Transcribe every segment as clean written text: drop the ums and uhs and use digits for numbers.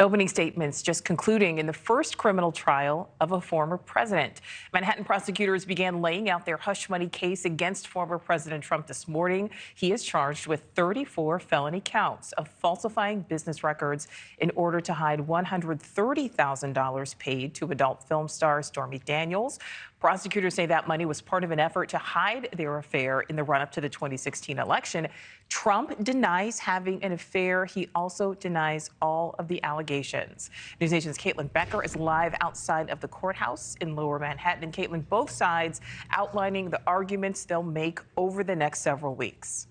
Opening statements just concluding in the first criminal trial of a former president. Manhattan prosecutors began laying out their hush money case against former President Trump this morning. He is charged with 34 felony counts of falsifying business records in order to hide $130,000 paid to adult film star Stormy Daniels. Prosecutors say that money was part of an effort to hide their affair in the run-up to the 2016 election. Trump denies having an affair. He also denies all of the allegations. NewsNation's Caitlyn Becker is live outside of the courthouse in Lower Manhattan. And Caitlyn, both sides outlining the arguments they'll make over the next several weeks.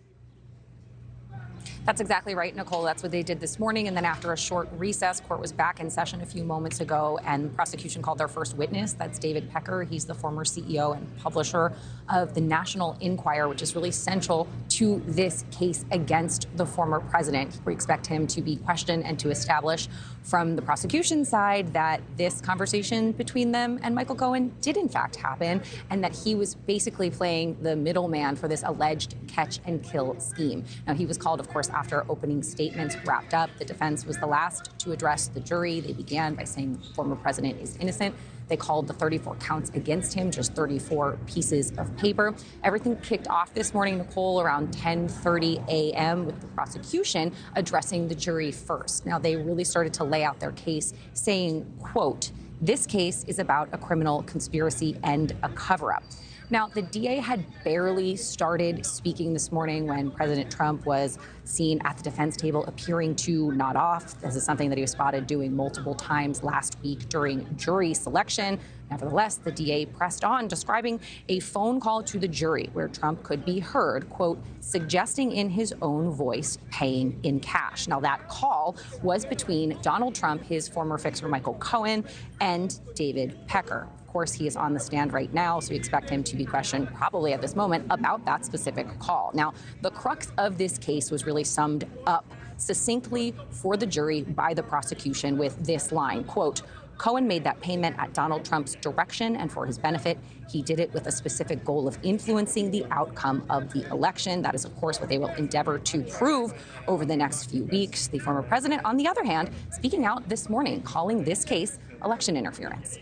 That's exactly right, Nichole. That's what they did this morning. And then after a short recess, court was back in session a few moments ago, and prosecution called their first witness. That's David Becker. He's the former CEO and publisher of the National Enquirer, which is really central to this case against the former president. We expect him to be questioned and to establish from the prosecution side that this conversation between them and Michael Cohen did in fact happen, and that he was basically playing the middleman for this alleged catch and kill scheme. Now, he was called, of course, after opening statements wrapped up. The defense was the last to address the jury. They began by saying the former president is innocent. They called the 34 counts against him just 34 pieces of paper. Everything kicked off this morning, Nichole, around 10:30 a.m. with the prosecution addressing the jury first. Now, they really started to lay out their case, saying, quote, "This case is about a criminal conspiracy and a cover-up." Now, the DA had barely started speaking this morning when President Trump was seen at the defense table appearing to nod off. This is something that he was spotted doing multiple times last week during jury selection. Nevertheless, the DA pressed on, describing a phone call to the jury where Trump could be heard, quote, suggesting in his own voice paying in cash. Now, that call was between Donald Trump, his former fixer Michael Cohen, and David Becker. Of course, he is on the stand right now, so we expect him to be questioned probably at this moment about that specific call. Now, the crux of this case was really summed up succinctly for the jury by the prosecution with this line, quote, "Cohen made that payment at Donald Trump's direction and for his benefit. He did it with a specific goal of influencing the outcome of the election." That is, of course, what they will endeavor to prove over the next few weeks. The former president, on the other hand, speaking out this morning, calling this case election interference.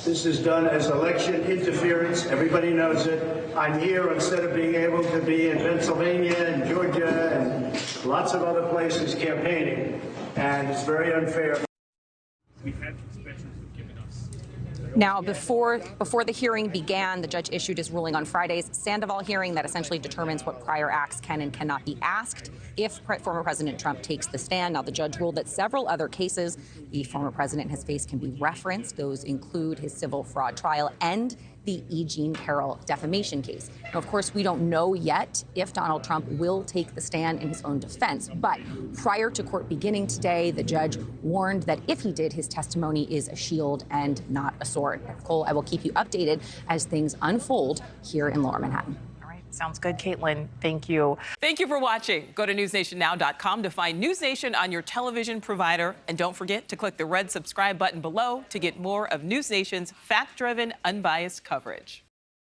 This is done as election interference. Everybody knows it. I'm here instead of being able to be in Pennsylvania and Georgia and lots of other places campaigning, and it's very unfair. We've had suspensions given us. Now, before the hearing began, the judge issued his ruling on Friday's Sandoval hearing that essentially determines what prior acts can and cannot be asked if former President Trump takes the stand. Now, the judge ruled that several other cases the former president has faced can be referenced. Those include his civil fraud trial and the E. Jean Carroll defamation case. Now, of course, we don't know yet if Donald Trump will take the stand in his own defense. But prior to court beginning today, the judge warned that if he did, his testimony is a shield and not a sword. Nichole, I will keep you updated as things unfold here in Lower Manhattan. All right, sounds good, Caitlyn. Thank you. Thank you for watching. Go to newsnationnow.com to find News Nation on your television provider. And don't forget to click the red subscribe button below to get more of News Nation's fact-driven, unbiased coverage.